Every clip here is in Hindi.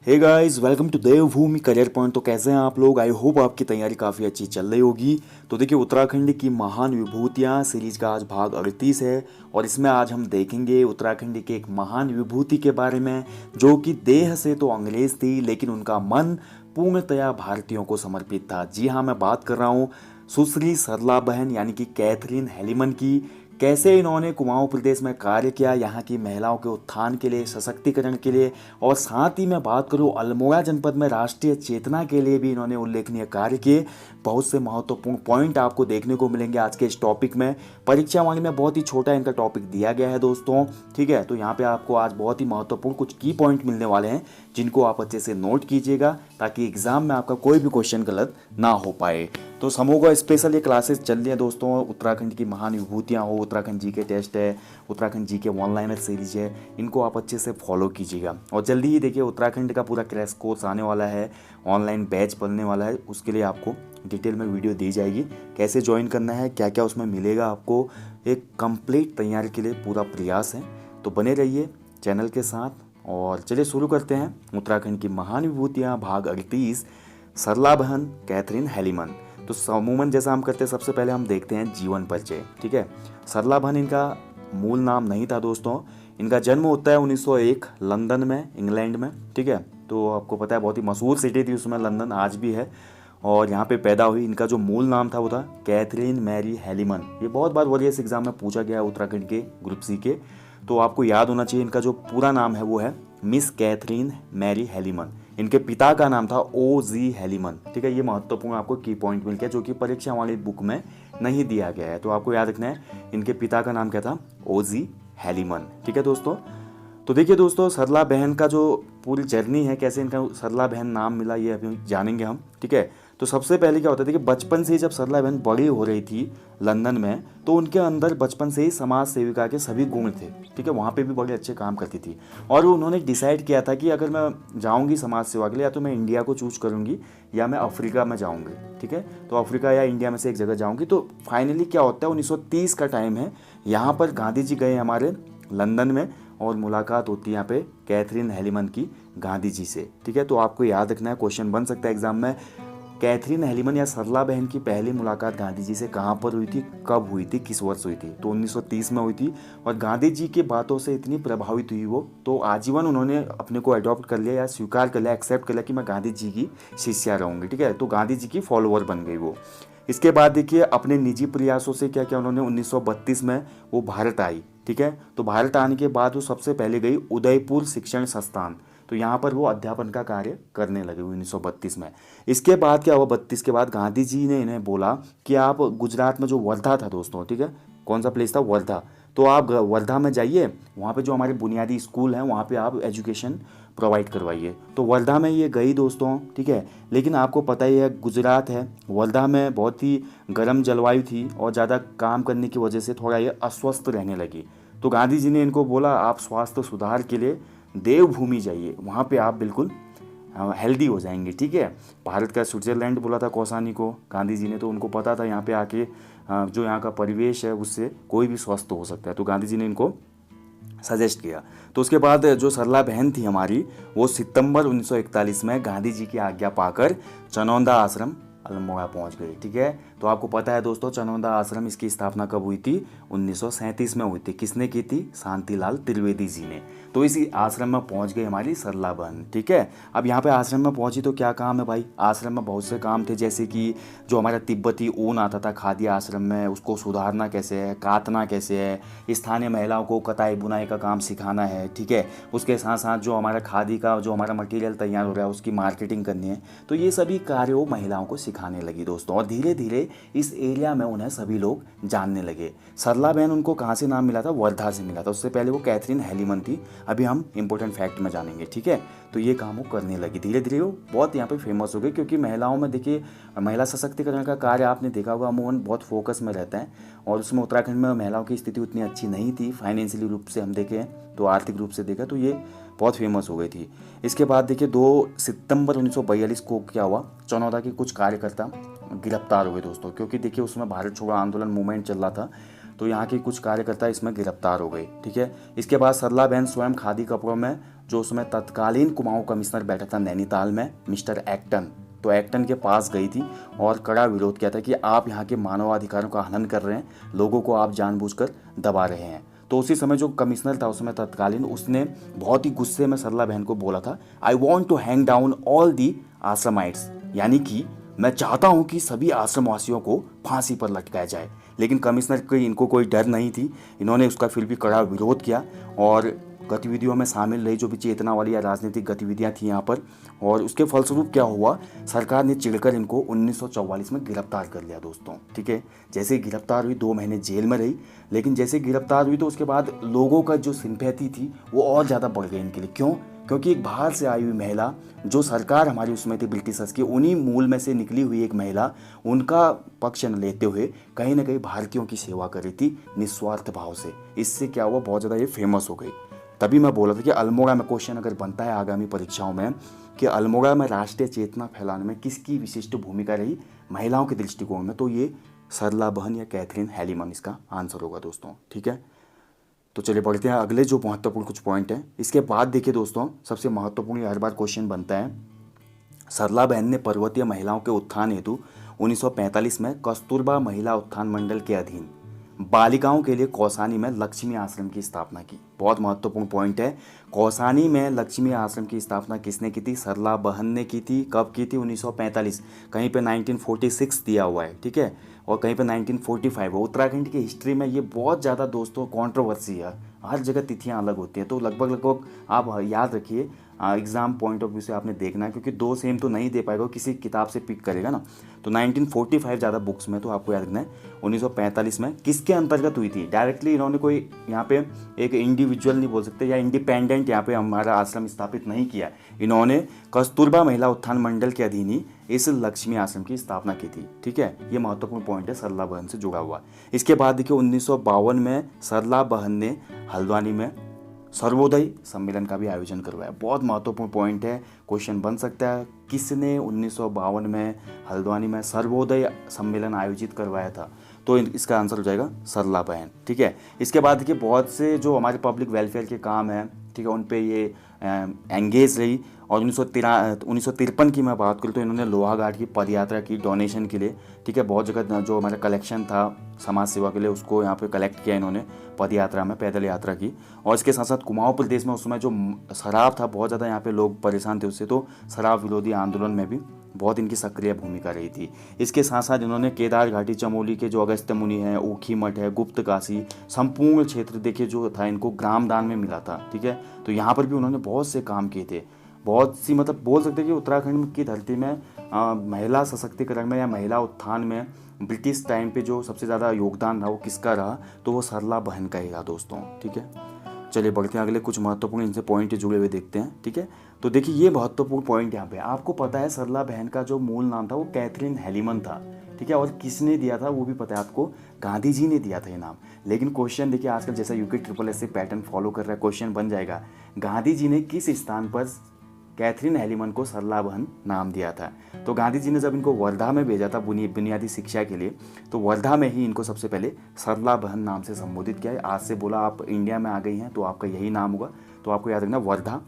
Hey guys, welcome to Devbhoomi career point. तो कैसे हैं आप लोग? आई होप आपकी तैयारी काफ़ी अच्छी चल रही होगी। तो देखिए, उत्तराखंड की महान विभूतियाँ सीरीज का आज भाग 38 है और इसमें आज हम देखेंगे उत्तराखंड के एक महान विभूति के बारे में जो कि देह से तो अंग्रेज थी लेकिन उनका मन पूर्णतया भारतीयों को समर्पित था। जी हाँ, मैं बात कर रहा हूँ सुश्री सरला बहन यानी कि कैथरीन हेलिमन की। कैसे इन्होंने कुमाऊं प्रदेश में कार्य किया यहाँ की महिलाओं के उत्थान के लिए, सशक्तिकरण के लिए, और साथ ही मैं बात करूँ अल्मोड़ा जनपद में राष्ट्रीय चेतना के लिए भी इन्होंने उल्लेखनीय कार्य किए। बहुत से महत्वपूर्ण पॉइंट आपको देखने को मिलेंगे आज के इस टॉपिक में। परीक्षा वाणी में बहुत ही छोटा इनका टॉपिक दिया गया है दोस्तों, ठीक है। तो यहाँ पे आपको आज बहुत ही महत्वपूर्ण कुछ की पॉइंट मिलने वाले हैं जिनको आप अच्छे से नोट कीजिएगा ताकि एग्जाम में आपका कोई भी क्वेश्चन गलत ना हो पाए। तो समूह का स्पेशल ये क्लासेस चल रही है दोस्तों। उत्तराखंड की महान विभूतियाँ हो, उत्तराखंड जी के टेस्ट है, उत्तराखंड जी के ऑनलाइनर सीरीज है, इनको आप अच्छे से फॉलो कीजिएगा। और जल्दी ही देखिए उत्तराखंड का पूरा क्रैश कोर्स आने वाला है, ऑनलाइन बैच पढ़ने वाला है, उसके लिए आपको डिटेल में वीडियो दी जाएगी। कैसे ज्वाइन करना है, क्या क्या उसमें मिलेगा आपको, एक कंप्लीट तैयारी के लिए पूरा प्रयास है। तो बने रहिए चैनल के साथ और चलिए शुरू करते हैं। उत्तराखंड की महान विभूतियाँ भाग 38, सरला बहन कैथरीन हेलिमन। तो समूमन जैसा हम करते हैं, सबसे पहले हम देखते हैं जीवन परिचय, ठीक है। सरला बहन इनका मूल नाम नहीं था दोस्तों। इनका जन्म होता है 1901 लंदन में, इंग्लैंड में, ठीक है। तो आपको पता है बहुत ही मशहूर सिटी थी उसमें लंदन, आज भी है, और यहाँ पे पैदा हुई। इनका जो मूल नाम था वो था कैथरीन मैरी हेलिमन। ये बहुत बार वॉरियस एग्जाम में पूछा गया है उत्तराखंड के ग्रुप सी के, तो आपको याद होना चाहिए। इनका जो पूरा नाम है वो है मिस कैथरीन मैरी हेलिमन। इनके पिता का नाम था ओ जी हेलिमन, ठीक है। ये महत्वपूर्ण आपको की पॉइंट मिल गया जो कि परीक्षा वाली बुक में नहीं दिया गया है, तो आपको याद रखना है इनके पिता का नाम क्या था, ओ जी हेलिमन, ठीक है दोस्तों। तो देखिए दोस्तों, सरला बहन का जो पूरी जर्नी है, कैसे इनका सरला बहन नाम मिला, ये अभी जानेंगे हम, ठीक है। तो सबसे पहले क्या होता था कि बचपन से ही जब सरला बहन बड़ी हो रही थी लंदन में, तो उनके अंदर बचपन से ही समाज सेविका के सभी गुण थे, ठीक है। वहाँ पे भी बड़े अच्छे काम करती थी और उन्होंने डिसाइड किया था कि अगर मैं जाऊँगी समाज सेवा के लिए, या तो मैं इंडिया को चूज करूँगी या मैं अफ्रीका में जाऊँगी, ठीक है। तो अफ्रीका या इंडिया में से एक जगह जाऊँगी। तो फाइनली क्या होता है, 1930 का टाइम है, यहाँ पर गांधी जी गए हमारे लंदन में और मुलाकात होती है यहाँ पे कैथरीन हेलिमन की गांधी जी से, ठीक है। तो आपको याद रखना है, क्वेश्चन बन सकता है एग्जाम में, कैथरीन हेलिमन या सरला बहन की पहली मुलाकात गांधी जी से कहाँ पर हुई थी, कब हुई थी, किस वर्ष हुई थी? तो 1930 में हुई थी। और गांधी जी की बातों से इतनी प्रभावित हुई वो, तो आजीवन उन्होंने अपने को अडॉप्ट कर लिया या स्वीकार कर लिया, एक्सेप्ट कर लिया कि मैं गांधी जी की शिष्या रहूँगी, ठीक है। तो गांधी जी की फॉलोअर बन गई वो। इसके बाद देखिए अपने निजी प्रयासों से क्या क्या उन्होंने 1932 में वो भारत आई, ठीक है। तो भारत आने के बाद वो सबसे पहले गई उदयपुर शिक्षण संस्थान, तो यहाँ पर वो अध्यापन का कार्य करने लगे 1932 में। इसके बाद क्या हुआ, 32 के बाद गांधी जी ने इन्हें बोला कि आप गुजरात में जो वर्धा था दोस्तों, ठीक है, कौन सा प्लेस था, वर्धा, तो आप वर्धा में जाइए, वहाँ पे जो हमारे बुनियादी स्कूल हैं वहाँ पे आप एजुकेशन प्रोवाइड करवाइए। तो वर्धा में ये गई दोस्तों, ठीक है। लेकिन आपको पता ही है गुजरात है, वर्धा में बहुत ही गर्म जलवायु थी और ज़्यादा काम करने की वजह से थोड़ा ये अस्वस्थ रहने लगी। तो गांधी जी ने इनको बोला आप स्वास्थ्य सुधार के लिए देवभूमि जाइए, वहाँ पे आप बिल्कुल हेल्दी हो जाएंगे, ठीक है। भारत का स्विट्जरलैंड बोला था कौसानी को गांधी जी ने, तो उनको पता था यहाँ पे आके जो यहाँ का परिवेश है उससे कोई भी स्वस्थ हो सकता है, तो गांधी जी ने इनको सजेस्ट किया। तो उसके बाद जो सरला बहन थी हमारी, वो सितंबर 1941 में गांधी जी की आज्ञा पाकर चनौंदा आश्रम अल्मोड़ा पहुंच गई, ठीक है। तो आपको पता है दोस्तों चनौंदा आश्रम, इसकी स्थापना कब हुई थी, 1937 में हुई थी। किसने की थी, शांतिलाल त्रिवेदी जी ने। तो इसी आश्रम में पहुंच गई हमारी सरला बहन, ठीक है। अब यहाँ पे आश्रम में पहुंची तो क्या काम है भाई, आश्रम में बहुत से काम थे, जैसे कि जो हमारा तिब्बती ऊन आता था खादी आश्रम में, उसको सुधारना कैसे है, काटना कैसे है, स्थानीय महिलाओं को कताई बुनाई का काम सिखाना है, ठीक है। उसके साथ साथ जो हमारा खादी का जो हमारा मटेरियल तैयार हो रहा है उसकी मार्केटिंग करनी है। तो ये सभी कार्य वो महिलाओं को सिखाने लगी दोस्तों, और धीरे धीरे इस एरिया में उन्हें सभी लोग जानने लगे। सरला बहन उनको कहाँ से नाम मिला था, वर्धा से मिला था। उससे पहले वो कैथरीन हेलिमन थी, अभी हम इंपॉर्टेंट फैक्ट में जानेंगे, ठीक है। तो ये काम वो करने लगी, धीरे धीरे वो बहुत यहाँ पे फेमस हो गई, क्योंकि महिलाओं में देखिए महिला सशक्तिकरण का कार्य आपने देखा होगा अमूमन बहुत फोकस में रहता है, और उसमें उत्तराखंड में महिलाओं की स्थिति उतनी अच्छी नहीं थी। फाइनेंशियली रूप से हम देखें तो, आर्थिक रूप से देखा तो ये बहुत फेमस हो गई थी। इसके बाद देखिए 2 सितंबर 1942 को क्या हुआ, चनौदा के कुछ कार्यकर्ता गिरफ्तार हुए दोस्तों, क्योंकि देखिए उसमें भारत छोड़ो आंदोलन मूवमेंट चल रहा था, तो यहाँ के कुछ कार्यकर्ता इसमें गिरफ्तार हो गए, ठीक है। इसके बाद सरला बहन स्वयं खादी कपड़ों में जो उसमें तत्कालीन कुमाऊं कमिश्नर बैठा था नैनीताल में, मिस्टर एक्टन, तो एक्टन के पास गई थी और कड़ा विरोध किया था कि आप यहाँ के मानवाधिकारों का हनन कर रहे हैं, लोगों को आप जानबूझकर दबा रहे हैं। तो उसी समय जो कमिश्नर था उसमें तत्कालीन, उसने बहुत ही गुस्से में सरला बहन को बोला था, I want to hang down all the आश्रमाइट्स, यानी कि मैं चाहता हूं कि सभी आश्रमवासियों को फांसी पर लटकाया जाए। लेकिन कमिश्नर को इनको कोई डर नहीं थी, इन्होंने उसका फिर भी कड़ा विरोध किया और गतिविधियों में शामिल रही जो भी चेतना वाली या राजनीतिक गतिविधियां थी यहाँ पर। और उसके फलस्वरूप क्या हुआ, सरकार ने चिढ़कर इनको 1944 में गिरफ्तार कर लिया दोस्तों। ठीक है, जैसे गिरफ्तार हुई 2 महीने जेल में रही, लेकिन जैसे गिरफ्तार हुई तो उसके बाद लोगों का जो सिंपैथी थी वो और ज़्यादा बढ़ गई इनके लिए। क्यों? क्योंकि एक बाहर से आई हुई महिला, जो सरकार हमारी उसमें थी ब्रिटिशर्स की, उन्हीं मूल में से निकली हुई एक महिला, उनका पक्ष न लेते हुए कहीं ना कहीं भारतीयों की सेवा कर रही थी निस्वार्थ भाव से। इससे क्या हुआ, बहुत ज़्यादा ये फेमस हो गई। तभी मैं बोला था कि अल्मोड़ा में क्वेश्चन अगर बनता है आगामी परीक्षाओं में कि अल्मोड़ा में राष्ट्रीय चेतना फैलाने में किसकी विशिष्ट भूमिका रही महिलाओं के दृष्टिकोण में, तो ये सरला बहन या कैथरीन हेलीमन इसका आंसर होगा दोस्तों। ठीक है, तो चलिए बढ़ते हैं अगले जो महत्वपूर्ण कुछ पॉइंट हैं। इसके बाद देखिए दोस्तों, सबसे महत्वपूर्ण हर बार क्वेश्चन बनता है, सरला बहन ने पर्वतीय महिलाओं के उत्थान हेतु 1945 में कस्तूरबा महिला उत्थान मंडल के अधीन बालिकाओं के लिए कौसानी में लक्ष्मी आश्रम की स्थापना की। बहुत महत्वपूर्ण पॉइंट है, कौसानी में लक्ष्मी आश्रम की स्थापना किसने की थी? सरला बहन ने की थी। कब की थी? 1945, कहीं पे 1946 दिया हुआ है, ठीक है, और कहीं पे 1945 है। उत्तराखंड की हिस्ट्री में ये बहुत ज़्यादा दोस्तों कंट्रोवर्सी है, हर जगह तिथियां अलग होती हैं, तो लगभग आप याद रखिए, एग्जाम पॉइंट ऑफ व्यू से आपने देखना है, क्योंकि 2 सेम तो नहीं दे पाएगा, किसी किताब से पिक करेगा ना। तो 1945 ज़्यादा बुक्स में, तो आपको याद रखना है 1945 में किसके अंतर्गत हुई थी। डायरेक्टली इन्होंने कोई यहाँ पे एक इंडिविजुअल नहीं बोल सकते या इंडिपेंडेंट यहाँ पे हमारा आश्रम स्थापित नहीं किया, इन्होंने कस्तूरबा महिला उत्थान मंडल के अधीन ही इस लक्ष्मी आश्रम की स्थापना की थी। ठीक है, ये महत्वपूर्ण पॉइंट है सरला बहन से जुड़ा हुआ। इसके बाद देखिए 1952 में सरला बहन ने हल्द्वानी में सर्वोदय सम्मेलन का भी आयोजन करवाया। बहुत महत्वपूर्ण पॉइंट है, क्वेश्चन बन सकता है, किसने 1952 में हल्द्वानी में सर्वोदय सम्मेलन आयोजित करवाया था? तो इसका आंसर हो जाएगा सरला बहन। ठीक है, इसके बाद देखिए बहुत से जो हमारे पब्लिक वेलफेयर के काम हैं, ठीक है, उन पे ये एंगेज रही। और 1953 की मैं बात करूँ तो इन्होंने लोहाघाट की पदयात्रा की डोनेशन के लिए। ठीक है, बहुत जगह जो हमारा कलेक्शन था समाज सेवा के लिए, उसको यहाँ पे कलेक्ट किया इन्होंने, पदयात्रा में पैदल यात्रा की। और इसके साथ साथ कुमाऊं प्रदेश में उस समय जो शराब था, बहुत ज़्यादा यहाँ पे लोग परेशान थे उससे, तो शराब विरोधी आंदोलन में भी बहुत इनकी सक्रिय भूमिका रही थी। इसके साथ साथ इन्होंने केदार घाटी, चमोली के जो अगस्त्य मुनि हैं, ऊखी मठ है, गुप्त काशी, संपूर्ण क्षेत्र देखिए जो था इनको ग्राम दान में मिला था। ठीक है, तो यहाँ पर भी उन्होंने बहुत से काम किए थे। बहुत सी मतलब बोल सकते हैं कि उत्तराखंड की धरती में महिला सशक्तिकरण में या महिला उत्थान में ब्रिटिश टाइम पे जो सबसे ज़्यादा योगदान रहा वो किसका रहा, तो वो सरला बहन का ही रहा दोस्तों। ठीक है, चलिए बढ़ते हैं अगले कुछ महत्वपूर्ण इनसे पॉइंट जुड़े हुए देखते हैं। ठीक है, तो देखिए ये महत्वपूर्ण पॉइंट यहाँ पे, आपको पता है सरला बहन का जो मूल नाम था वो कैथरीन हेलीमन था। ठीक है, और किसने दिया था वो भी पता है आपको, गांधी जी ने दिया था ये नाम। लेकिन क्वेश्चन देखिए आजकल जैसा यूके SSS पैटर्न फॉलो कर रहा है, क्वेश्चन बन जाएगा, गांधी जी ने किस स्थान पर कैथरीन हेलीमन को सरला बहन नाम दिया था? तो गांधी जी ने जब इनको वर्धा में भेजा था बुनियादी शिक्षा के लिए, तो वर्धा में ही इनको सबसे पहले सरला बहन नाम से संबोधित किया है। आज से बोला आप इंडिया में आ गई हैं तो आपका यही नाम होगा, तो आपको याद रखना वर्धा,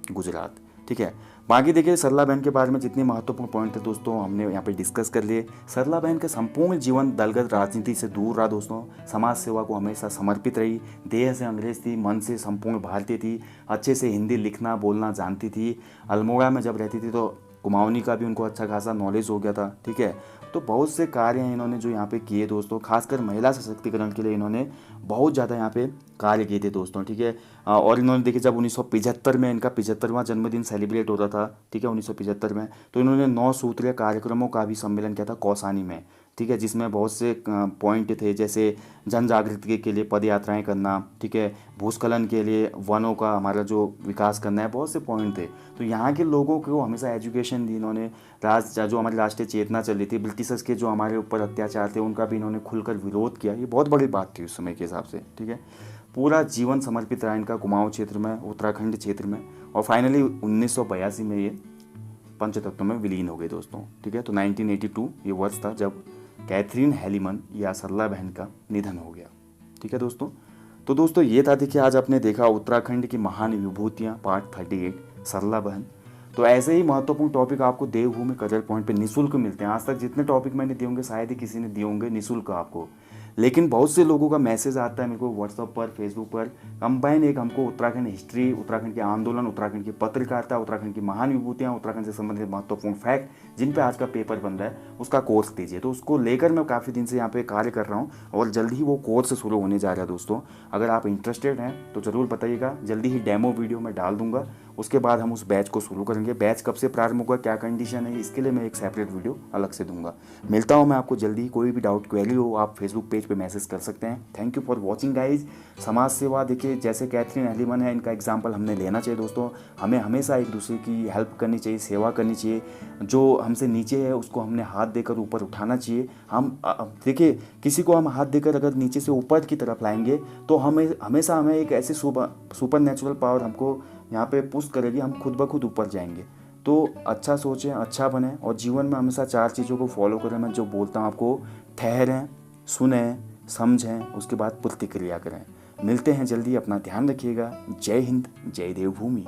गुजरात। ठीक है, बाकी देखिए सरला बहन के बारे में जितने महत्वपूर्ण पॉइंट थे दोस्तों हमने यहाँ पे डिस्कस कर लिए। सरला बहन का संपूर्ण जीवन दलगत राजनीति से दूर रहा दोस्तों, समाज सेवा को हमेशा समर्पित रही, देह से अंग्रेज थी, मन से संपूर्ण भारतीय थी, अच्छे से हिंदी लिखना बोलना जानती थी। अल्मोड़ा में जब रहती थी तो कुमाऊनी का भी उनको अच्छा खासा नॉलेज हो गया था। ठीक है, तो बहुत से कार्य हैं इन्होंने जो यहाँ पे किए दोस्तों, खासकर महिला सशक्तिकरण के लिए इन्होंने बहुत ज़्यादा यहाँ पे कार्य किए थे दोस्तों। ठीक है, और इन्होंने देखिए जब 1975 में इनका 75वां जन्मदिन सेलिब्रेट हो रहा था, ठीक है, 1975 में, तो इन्होंने 9 सूत्रीय कार्यक्रमों का भी सम्मेलन किया था कौसानी में। ठीक है, जिसमें बहुत से पॉइंट थे, जैसे जन जागृति के लिए पद यात्राएँ करना, ठीक है, भूस्खलन के लिए वनों का हमारा जो विकास करना है, बहुत से पॉइंट थे। तो यहाँ के लोगों को हमेशा एजुकेशन दी इन्होंने। जो हमारी राष्ट्रीय चेतना चल रही थी, ब्रिटिशर्स के जो हमारे ऊपर अत्याचार थे उनका भी इन्होंने खुलकर विरोध किया, ये बहुत बड़ी बात थी उस समय के हिसाब से। ठीक है, पूरा जीवन समर्पित रहा इनका कुमाऊं क्षेत्र में, उत्तराखंड क्षेत्र में, और फाइनली 1982 में ये पंचतत्व में विलीन हो गए दोस्तों। ठीक है, तो 1982 ये वर्ष था जब कैथरीन हेलीमन या सरला बहन का निधन हो गया। ठीक है दोस्तों, तो दोस्तों ये था, देखिए आज आपने देखा उत्तराखंड की महान विभूतियाँ पार्ट 38 सरला बहन। तो ऐसे ही महत्वपूर्ण टॉपिक आपको देवभूमि करियर पॉइंट पे निःशुल्क मिलते हैं। आज तक जितने टॉपिक मैंने दिए होंगे शायद ही किसी ने दिए होंगे निःशुल्क आपको, लेकिन बहुत से लोगों का मैसेज आता है मेरे को व्हाट्सअप पर, फेसबुक पर। कंबाइन एक हमको उत्तराखंड हिस्ट्री, उत्तराखंड के आंदोलन, उत्तराखंड की पत्रकारिता, उत्तराखंड की महान विभूतियाँ, उत्तराखंड से संबंधित महत्वपूर्ण फैक्ट जिन पे आज का पेपर बन रहा है उसका कोर्स दीजिए। तो उसको लेकर मैं काफ़ी दिन से यहाँ पे कार्य कर रहा हूँ और जल्द ही वो कोर्स शुरू होने जा रहा है दोस्तों। अगर आप इंटरेस्टेड हैं तो ज़रूर बताइएगा, जल्दी ही डेमो वीडियो मैं डाल दूंगा। उसके बाद हम उस बैच को शुरू करेंगे। बैच कब से प्रारंभ होगा, क्या कंडीशन है, इसके लिए मैं एक सेपरेट वीडियो अलग से दूंगा। मिलता हूँ मैं आपको जल्दी। कोई भी डाउट क्वेरी हो आप फेसबुक पेज पे मैसेज कर सकते हैं। Thank you for watching guys. समाज सेवा, देखिए जैसे कैथरीन एहलीमन है, इनका एग्जाम्पल हमने लेना चाहिए दोस्तों। हमें हमेशा एक दूसरे की हेल्प करनी चाहिए, सेवा करनी चाहिए। जो हमसे नीचे है उसको हमने हाथ देकर ऊपर उठाना चाहिए। हम देखिए किसी को हम हाथ देकर अगर नीचे से ऊपर की तरफ लाएंगे तो हमेशा हमें एक ऐसी सुपर नेचुरल पावर हमको यहाँ पे पुश करेगी, हम खुद ब खुद ऊपर जाएंगे। तो अच्छा सोचें, अच्छा बने और जीवन में हमेशा 4 चीज़ों को फॉलो करें। मैं जो बोलता हूँ आपको, ठहरें, सुनें, समझें, उसके बाद प्रतिक्रिया करें। मिलते हैं जल्दी, अपना ध्यान रखिएगा। जय हिंद, जय देवभूमि।